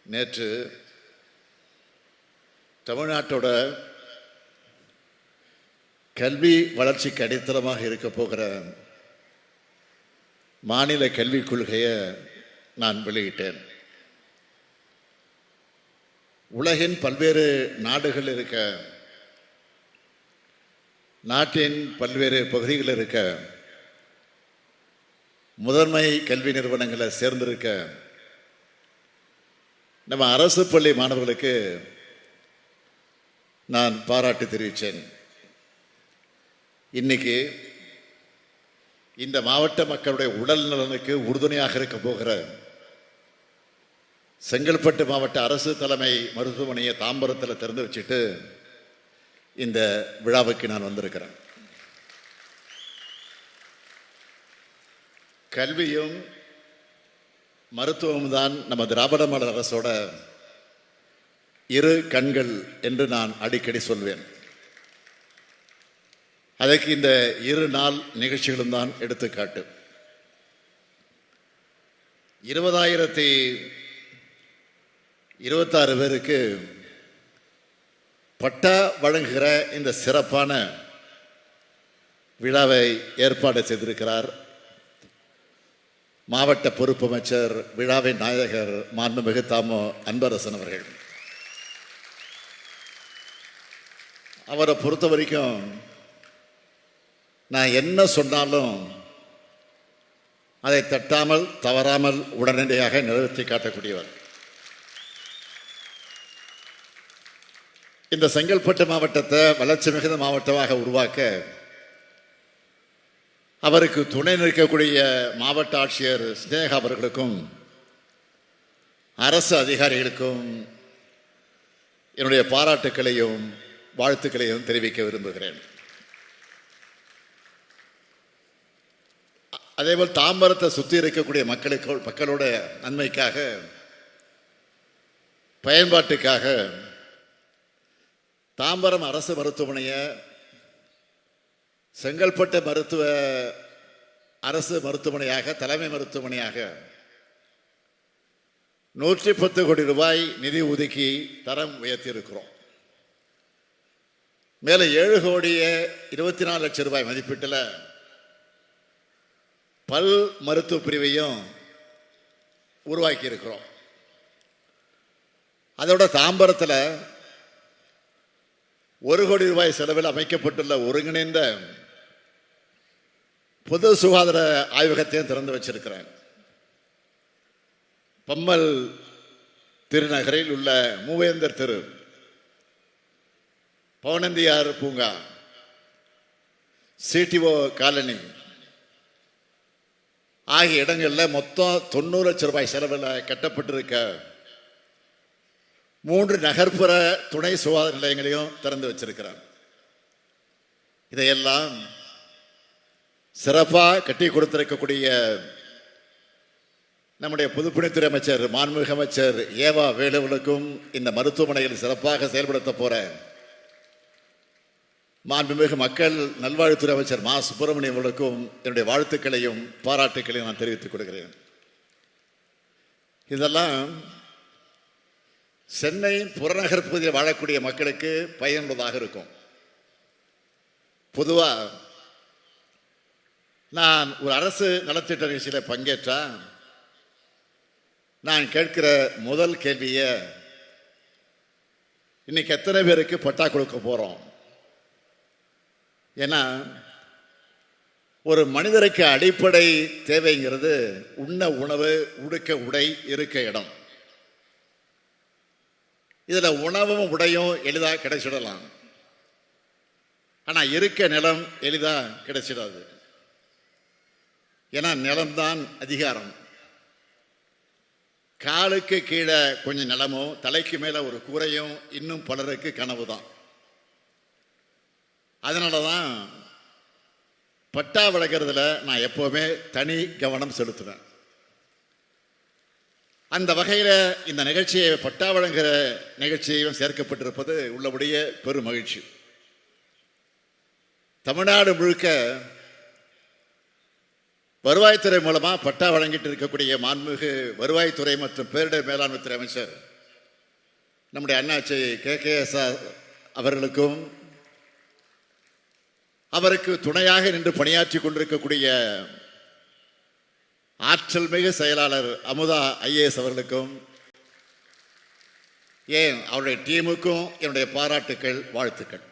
நேற்று தமிழ்நாட்டோட கல்வி வளர்ச்சிக்கு அடித்தளமாக இருக்க போகிற மாநில கல்விக் கொள்கையை நான் வெளியிட்டேன். உலகின் பல்வேறு நாடுகள் இருக்க, நாட்டின் பல்வேறு பகுதிகளில் இருக்க முதன்மை கல்வி நிறுவனங்களை சேர்ந்திருக்க நம்ம அரசு பள்ளி மாணவர்களுக்கு நான் பாராட்டு தெரிவித்தேன். இன்னைக்கு இந்த மாவட்ட மக்களுடைய உடல் நலனுக்கு உறுதுணையாக இருக்க போகிற செங்கல்பட்டு மாவட்ட அரசு தலைமை மருத்துவமனையை தாம்பரத்தில் திறந்து வச்சுட்டு இந்த விழாவுக்கு நான் வந்திருக்கிறேன். கல்வியும் மருத்துவமும் தான் நம்ம திராவிட மாடல் அரசோட இரு கண்கள் என்று நான் அடிக்கடி சொல்வேன். அதற்கு இந்த 2 நாள் நிகழ்ச்சிகளும் தான் எடுத்துக்காட்டு. 20,026 பேருக்கு பட்டா வழங்குகிற இந்த சிறப்பான விழாவை ஏற்பாடு செய்திருக்கிறார் மாவட்ட பொறுப்பு அமைச்சர், விழாவின் நாயகர் மாண்புமிகு தாமோ அன்பரசன் அவர்கள். அவரை பொறுத்த வரைக்கும் நான் என்ன சொன்னாலும் அதை தட்டாமல் தவறாமல் உடனடியாக நிறைவேற்றி காட்டக்கூடியவர். இந்த செங்கல்பட்டு மாவட்டத்தை வளர்ச்சி மிகுந்த மாவட்டமாக உருவாக்க அவருக்கு துணை நிற்கக்கூடிய மாவட்ட ஆட்சியர் ஸ்னேகா அவர்களுக்கும் அரசு அதிகாரிகளுக்கும் என்னுடைய பாராட்டுக்களையும் வாழ்த்துக்களையும் தெரிவிக்க விரும்புகிறேன். அதேபோல் தாம்பரத்தை சுற்றி இருக்கக்கூடிய மக்களோட நன்மைக்காக, பயன்பாட்டுக்காக தாம்பரம் அரசு மருத்துவமனையை செங்கல்பட்டு அரசு மருத்துவமனையாக, தலைமை மருத்துவமனையாக 110 கோடி ரூபாய் நிதி ஒதுக்கி தரம் உயர்த்தி இருக்கிறோம். மேலே 7,24 லட்சம் ரூபாய் மதிப்பீட்டில் பல் மருத்துவ பிரிவையும் உருவாக்கி இருக்கிறோம். அதோட தாம்பரத்தில் 1 கோடி ரூபாய் செலவில் அமைக்கப்பட்டுள்ள ஒருங்கிணைந்த பொது சுகாதார ஆய்வகத்தையும் திறந்து வச்சிருக்கிறேன். பம்மல் திருநகரில் உள்ள மூவேந்தர் தெரு, பவனந்தியார் பூங்கா, சிடிஓ காலனி ஆகிய இடங்களில் மொத்தம் 90 லட்சம் ரூபாய் செலவில் கட்டப்பட்டிருக்க 3 நகர்ப்புற துணை சுகாதார நிலையங்களையும் திறந்து வச்சிருக்கிறார். இதையெல்லாம் சிறப்பாக கட்டி கொடுத்திருக்கக்கூடிய நம்முடைய பொதுப்பணித்துறை அமைச்சர், மாண்புமிகு அமைச்சர் ஏவா வேலுவுக்கும், இந்த மருத்துவமனையில் சிறப்பாக செயல்படுத்த போற மாண்புமிகு மக்கள் நல்வாழ்வுத்துறை அமைச்சர் மா சுப்பிரமணியம் அவர்களுக்கும் என்னுடைய வாழ்த்துக்களையும் பாராட்டுக்களையும் நான் தெரிவித்துக் கொள்கிறேன். இதெல்லாம் சென்னை புறநகர் பகுதியில் வாழக்கூடிய மக்களுக்கு பயனுள்ளதாக இருக்கும். பொதுவாக நான் ஒரு அரசு நலத்திட்ட நிகழ்ச்சியில் பங்கேற்றா நான் கேட்கிற முதல் கேள்வியை, இன்னைக்கு எத்தனை பேருக்கு பட்டா கொடுக்க போறோம்? ஏன்னா ஒரு மனிதருக்கு அடிப்படை தேவைங்கிறது உண்ண உணவு, உடுக்க உடை, இருக்க இடம். இதில் உணவும் உடையும் எளிதாக கிடைச்சிடலாம். ஆனால் இருக்க நிலம் எளிதாக கிடைச்சிடாது. ஏன்னா நிலம்தான் அதிகாரம். காலுக்கு கீழே கொஞ்சம் நிலமும், தலைக்கு மேலே ஒரு கூரையும் இன்னும் பலருக்கு கனவு தான். அதனால தான் பட்டா வழங்குறதுல நான் எப்போவுமே தனி கவனம் செலுத்துவேன். அந்த வகையில் இந்த நிகழ்ச்சியை, பட்டா வழங்குகிற நிகழ்ச்சியையும் சேர்க்கப்பட்டிருப்பது உள்ளபடியே பெரும் மகிழ்ச்சி. தமிழ்நாடு முழுக்க வருவாய்த்துறை மூலமாக பட்டா வழங்கிட்டு இருக்கக்கூடிய மாண்புமிகு வருவாய்த்துறை மற்றும் பேரிடர் மேலாண்மை துறை அமைச்சர் நம்முடைய அண்ணாச்சி KKS அவர்களுக்கும் அவருக்கு துணையாக நின்று பணியாற்றி கொண்டிருக்கக்கூடிய ஆற்றல் மிகு செயலாளர் அமுதா IAS அவர்களுக்கும் ஏன் அவருடைய டீமுக்கும் என்னுடைய பாராட்டுக்கள், வாழ்த்துக்கள்.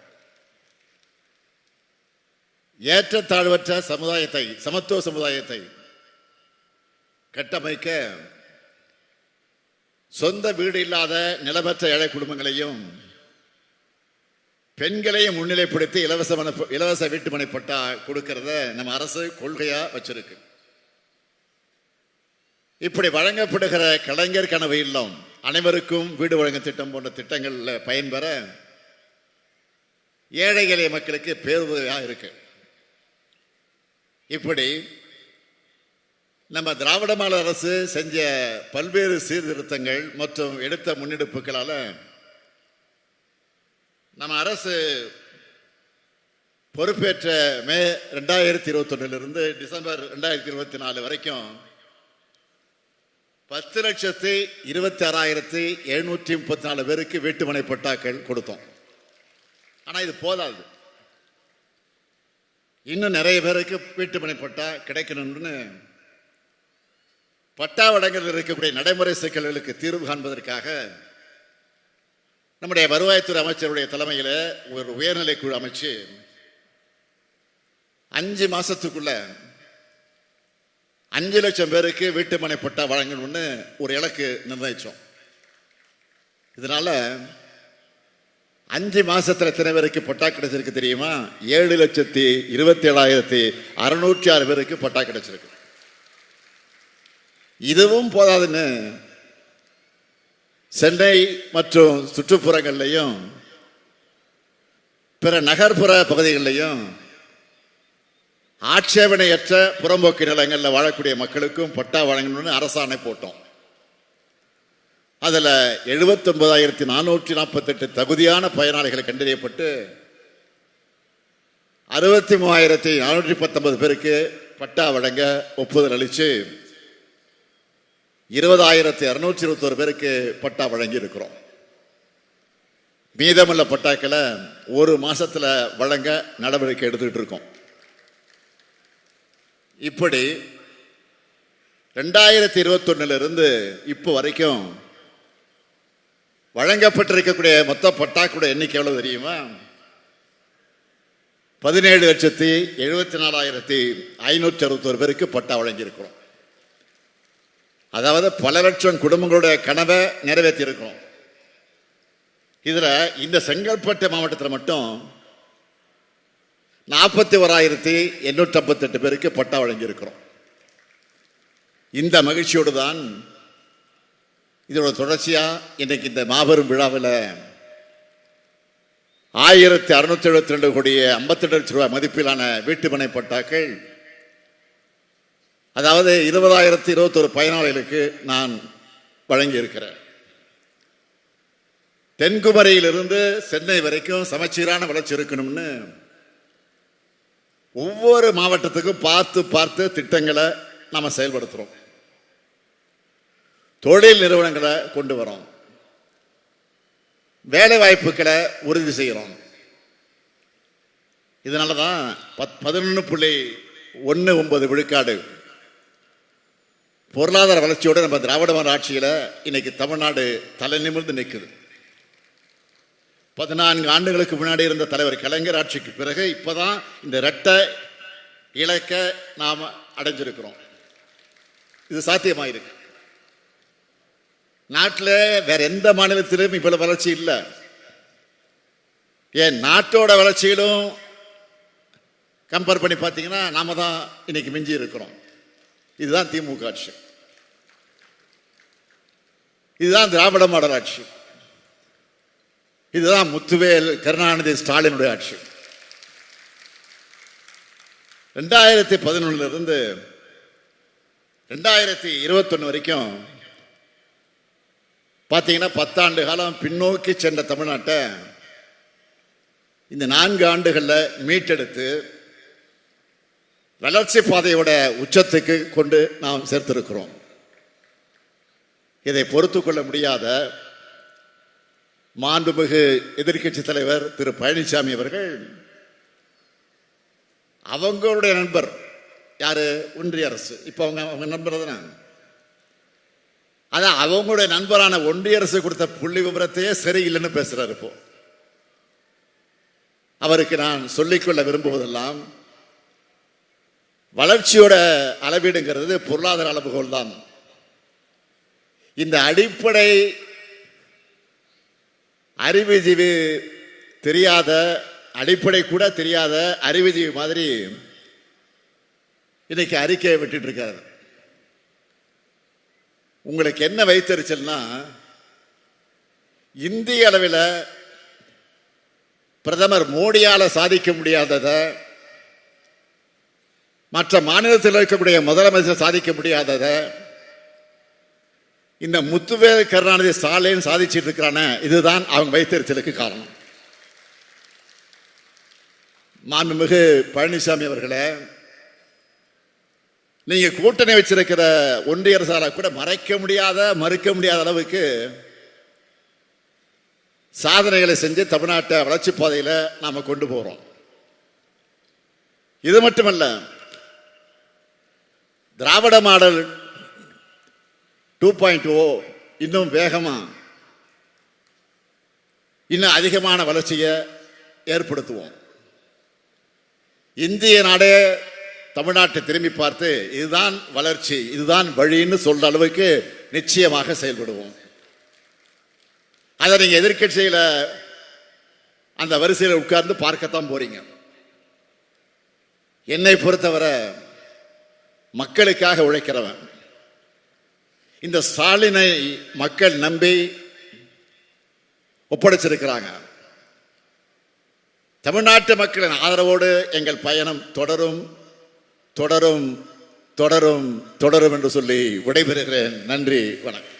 ஏற்றத்தாழ்வற்ற சமுதாயத்தை, சமத்துவ சமுதாயத்தை கட்டமைக்க சொந்த வீடு இல்லாத நிலமற்ற ஏழை குடும்பங்களையும் பெண்களையும் முன்னிலைப்படுத்தி இலவச வீட்டுமனை பட்டா கொடுக்கறத நம்ம அரசு கொள்கையா வச்சிருக்கு. இப்படி வழங்கப்படுகிற கலைஞர் கனவு இல்லம், அனைவருக்கும் வீடு வழங்கும் திட்டம் போன்ற திட்டங்கள்ல பயன்பெற ஏழை எளிய மக்களுக்கு பேருதவியா இருக்கு. இப்படி நம்ம திராவிட மாடல் அரசு செஞ்ச பல்வேறு சீர்திருத்தங்கள் மற்றும் எடுத்த முன்னெடுப்புகளால நம்ம அரசு பொறுப்பேற்ற மே 2021 டிசம்பர் 2024 வரைக்கும் 10,26,734 பேருக்கு வீட்டுமனை பட்டாக்கள் கொடுத்தோம். ஆனா இது போதாது, இன்னும் நிறைய பேருக்கு வீட்டுமனை பட்டா கிடைக்கணும்னு பட்டா வழங்கலில் இருக்கக்கூடிய நடைமுறை சிக்கல்களுக்கு தீர்வு காண்பதற்காக நம்முடைய வருவாய்த்துறை அமைச்சருடைய தலைமையில் ஒரு உயர்நிலை குழு அமைச்சு 5 மாசத்துக்குள்ள 5 லட்சம் பேருக்கு வீட்டுமனை பட்டா வழங்கணும்னு ஒரு இலக்கு நிர்ணயிச்சோம். இதனால 5 மாசத்துல எத்தனை பேருக்கு பட்டா கிடைச்சிருக்கு தெரியுமா? 7,27,606 பேருக்கு பட்டா கிடைச்சிருக்கு. இதுவும் போதாதுன்னு சென்னை மற்றும் சுற்றுப்புறங்கள்லையும் பிற நகர்ப்புற பகுதிகளிலையும் ஆட்சேபனையற்ற புறம்போக்கு நிலங்களில் வாழக்கூடிய மக்களுக்கும் பட்டா வழங்கணும்னு அரசாணை போட்டோம். அதில் 79,448 தகுதியான பயனாளிகளை கண்டறியப்பட்டு 63,419 பேருக்கு பட்டா வழங்க ஒப்புதல் அளித்து 20,221 பேருக்கு பட்டா வழங்கி இருக்கிறோம். மீதமுள்ள பட்டாக்களை ஒரு மாசத்துல வழங்க நடவடிக்கை எடுத்துக்கிட்டு இருக்கோம். இப்படி 2021 இப்போ வரைக்கும் வழங்கப்பட்டிருக்கக்கூடிய மொத்த பட்டாக்களுடைய எண்ணிக்கை எவ்வளவு தெரியுமா? 17,74,561 பேருக்கு பட்டா வழங்கி இருக்கிறோம். அதாவது பல லட்சம் குடும்பங்களுடைய கனவை நிறைவேற்றி இருக்கிறோம். இதுல இந்த செங்கல்பட்டு மாவட்டத்தில் மட்டும் 41,858 பேருக்கு பட்டா வழங்கி இருக்கிறோம். இந்த மகிழ்ச்சியோடு தான் இதோட தொடர்ச்சியா இன்னைக்கு இந்த மாபெரும் விழாவில் 1,672 கோடியே 52 லட்சம் ரூபாய் மதிப்பிலான வீட்டுமனை பட்டாக்கள், அதாவது 20,021 பயனாளிகளுக்கு நான் வழங்கி இருக்கிறேன். தென்குமரியிலிருந்து சென்னை வரைக்கும் சமச்சீரான வளர்ச்சி இருக்கணும்னு ஒவ்வொரு மாவட்டத்துக்கும் பார்த்து பார்த்து திட்டங்களை நாம செயல்படுத்துறோம். தொழில் நிறுவனங்களை கொண்டு வரோம், வேலை வாய்ப்புகளை உறுதி செய்கிறோம். இதனாலதான் 11.19 விழுக்காடு பொருளாதார வளர்ச்சியோடு நம்ம திராவிட மாடல் ஆட்சியில இன்னைக்கு தமிழ்நாடு தலை நிமிர்ந்து நிற்குது. 14 ஆண்டுகளுக்கு முன்னாடி இருந்த தலைவர் கலைஞர் ஆட்சிக்கு பிறகு இப்பதான் இந்த இரட்டை இலக்க நாம அடைஞ்சிருக்கிறோம். இது சாத்தியமாயிருக்கு. நாட்டில் வேற எந்த மாநிலத்திலும் இவ்வளவு வளர்ச்சி இல்லை. ஏன் நாட்டோட வளர்ச்சியிலும் கம்பேர் பண்ணி பார்த்தீங்கன்னா நாம தான் இன்னைக்கு மிஞ்சி இருக்கிறோம். இதுதான் திமுக ஆட்சி, இதுதான் திராவிட மாடல் ஆட்சி, இதுதான் முத்துவேல் கருணாநிதி ஸ்டாலினுடைய ஆட்சி. 2011 2021 வரைக்கும் பார்த்தீங்கன்னா 10 ஆண்டு காலம் பின்னோக்கி சென்ற தமிழ்நாட்டை இந்த 4 ஆண்டுகளில் மீட்டெடுத்து வளர்ச்சி பாதையோட உச்சத்துக்கு கொண்டு நாம் சேர்த்திருக்கிறோம். இதை பொறுத்து கொள்ள முடியாத மாண்புமிகு எதிர்க்கட்சி தலைவர் திரு பழனிசாமி அவர்கள் அவங்களுடைய நண்பர் யாரு, ஒன்றிய அரசு. இப்ப அவங்க நண்பர் தானே. அதான் அவங்களுடைய நண்பரான ஒன்றிய அரசு கொடுத்த புள்ளி விவரத்தையே சரியில்லைன்னு பேசுறாரு. இப்போ அவருக்கு நான் சொல்லிக்கொள்ள விரும்புவதெல்லாம், வளர்ச்சியோட அளவீடுங்கிறது பொருளாதார அளவுகோல் தான். இந்த அடிப்படை அறிவுஜீவி தெரியாத, அடிப்படை கூட தெரியாத அறிவுஜீவி மாதிரி இன்னைக்கு அறிக்கையை விட்டுட்டு இருக்காரு. உங்களுக்கு என்ன வைத்தறிச்சல்னா, இந்திய அளவில் பிரதமர் மோடியால சாதிக்க முடியாததை மற்ற மாநிலத்தில் இருக்கக்கூடிய முதலமைச்சர் சாதிக்க முடியாததை இந்த முத்துவேல் கருணாநிதி ஸ்டாலின் சாதிச்சிட்டு இருக்கிறான, இதுதான் அவங்க வைத்தறிச்சலுக்கு காரணம். மாண்புமிகு பழனிசாமி அவர்களே, நீங்க கூட்டணி வச்சிருக்கிற ஒன்றிய அரசால கூட மறைக்க முடியாத, மறுக்க முடியாத அளவுக்கு சாதனைகளை செஞ்சு தமிழ்நாட்டை வளர்ச்சி பாதையில் நாம கொண்டு போறோம். இது மட்டுமல்ல, திராவிட மாடல் 2.0 இன்னும் வேகமா, இன்னும் அதிகமான வளர்ச்சியை ஏற்படுத்துவோம். இந்திய நாடே தமிழ்நாட்டை திரும்பி பார்த்து இதுதான் வளர்ச்சி, இதுதான் வழின்னு சொல்ற அளவுக்கு நிச்சயமாக செயல்படுவோம். அதை நீங்க எதிர்க்கட்சியில அந்த வரிசையில் உட்கார்ந்து பார்க்கத்தான் போறீங்க. என்னை பொறுத்தவரை மக்களுக்காக உழைக்கிறவன். இந்த ஸ்டாலினை மக்கள் நம்பி ஒப்படைச்சிருக்கிறாங்க. தமிழ்நாட்டு மக்களின் ஆதரவோடு எங்கள் பயணம் தொடரும் தொடரும் தொடரும் தொடரும் என்று சொல்லி விடைபெறுகிறேன். நன்றி, வணக்கம்.